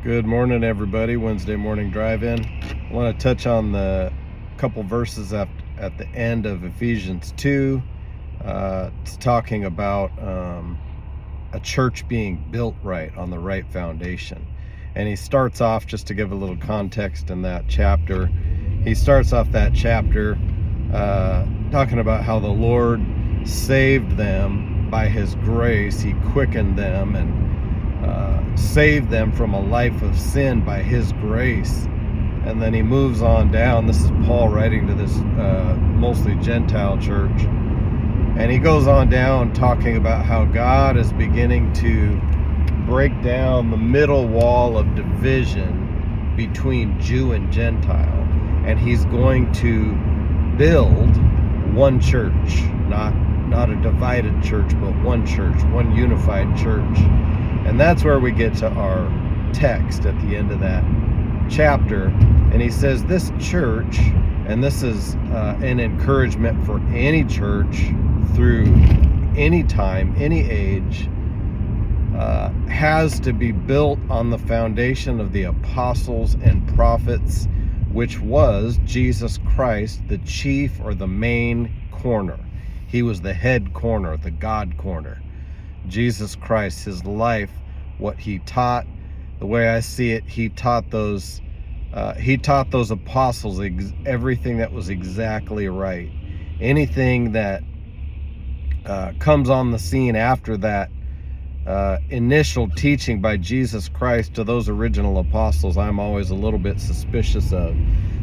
Good morning, everybody. Wednesday morning drive-in. I want to touch on the couple verses at the end of Ephesians 2. It's talking about a church being built right on the right foundation. And he starts off, just to give a little context in that chapter, he starts off that chapter talking about how the Lord saved them by his grace. He quickened them and saved them from a life of sin by his grace. And then he moves on down. This is Paul writing to this mostly Gentile church, and he goes on down talking about how God is beginning to break down the middle wall of division between Jew and Gentile, and he's going to build one church, not a divided church, but one church, one unified church. And that's where we get to our text at the end of that chapter. And he says this church, and this is an encouragement for any church through any time, any age, has to be built on the foundation of the apostles and prophets, which was Jesus Christ, the chief or the main corner. He was the head corner, the God corner. Jesus Christ, his life, what he taught, the way I see it, he taught those apostles everything that was exactly right. Anything that comes on the scene after that initial teaching by Jesus Christ to those original apostles, I'm always a little bit suspicious of.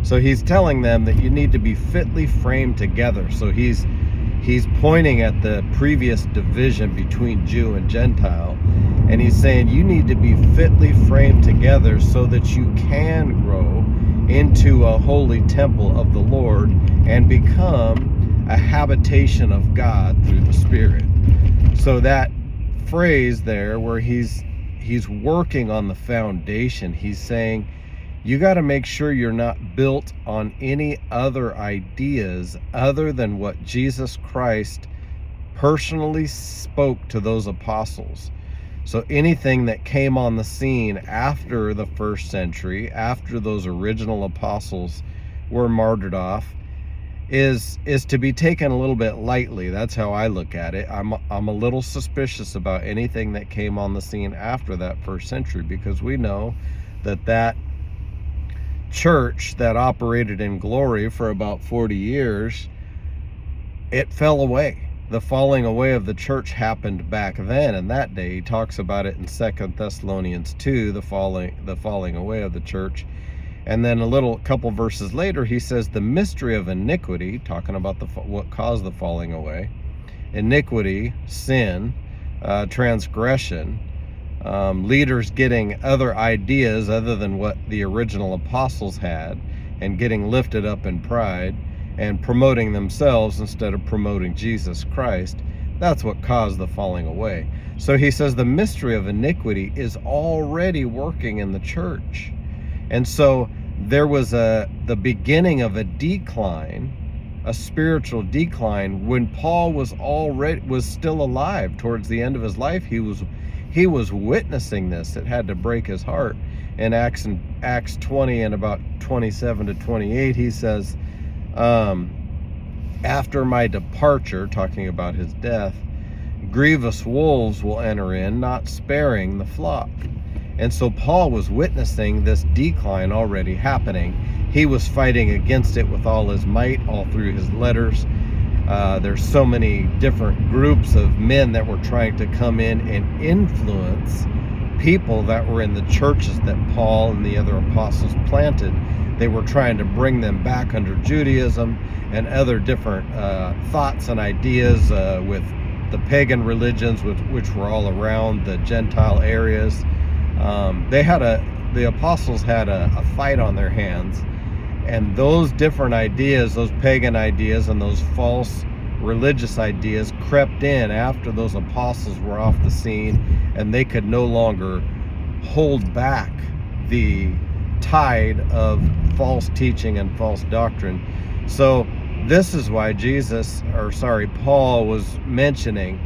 So he's telling them that you need to be fitly framed together. So he's pointing at the previous division between Jew and Gentile, and he's saying you need to be fitly framed together so that you can grow into a holy temple of the Lord and become a habitation of God through the Spirit. So that phrase there where he's working on the foundation, he's saying you got to make sure you're not built on any other ideas other than what Jesus Christ personally spoke to those apostles. So anything that came on the scene after the first century, after those original apostles were martyred off, is to be taken a little bit lightly. That's how I look at it. I'm a little suspicious about anything that came on the scene after that first century, because we know that church that operated in glory for about 40 years, it fell away. The falling away of the church happened back then, and that day. He talks about it in 2 Thessalonians 2, the falling away of the church. And then couple verses later, he says the mystery of iniquity, talking about what caused the falling away. Iniquity, sin, transgression, leaders getting other ideas other than what the original apostles had, and getting lifted up in pride and promoting themselves instead of promoting Jesus Christ. That's what caused the falling away. So he says the mystery of iniquity is already working in the church. And so there was the beginning of a decline, a spiritual decline, when Paul was still alive. Towards the end of his life, he was witnessing this. It had to break his heart. In Acts 20 and about 27 to 28, he says, after my departure, talking about his death, grievous wolves will enter in, not sparing the flock. And so Paul was witnessing this decline already happening. He was fighting against it with all his might, all through his letters. There's so many different groups of men that were trying to come in and influence people that were in the churches that Paul and the other apostles planted. They were trying to bring them back under Judaism and other different thoughts and ideas with the pagan religions, which were all around the Gentile areas. The apostles had a fight on their hands, and those different ideas, those pagan ideas and those false religious ideas crept in after those apostles were off the scene, and they could no longer hold back the tide of false teaching and false doctrine. So this is why Paul was mentioning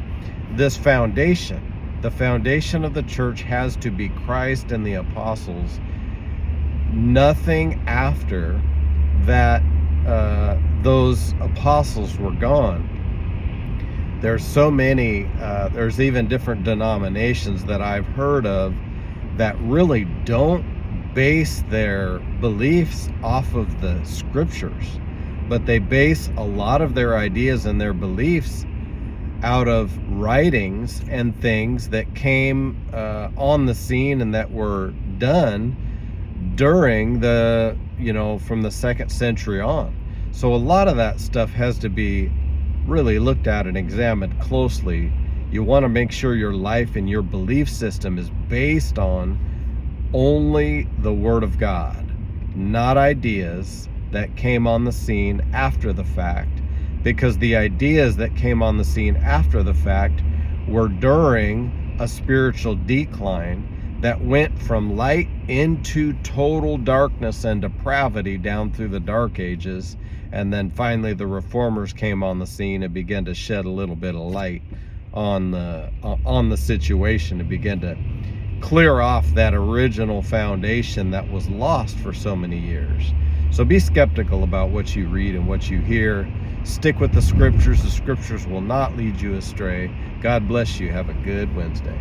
this foundation The foundation of the church has to be Christ and the apostles. Nothing after that, those apostles were gone. There's so many, there's even different denominations that I've heard of that really don't base their beliefs off of the scriptures, but they base a lot of their ideas and their beliefs out of writings and things that came on the scene and that were done during the, from the 2nd century on. So a lot of that stuff has to be really looked at and examined closely. You want to make sure your life and your belief system is based on only the Word of God, not ideas that came on the scene after the fact, because the ideas that came on the scene after the fact were during a spiritual decline that went from light into total darkness and depravity down through the Dark Ages. And then finally the Reformers came on the scene and began to shed a little bit of light on the situation, and begin to clear off that original foundation that was lost for so many years. So be skeptical about what you read and what you hear. Stick with the scriptures. The scriptures will not lead you astray. God bless you. Have a good Wednesday.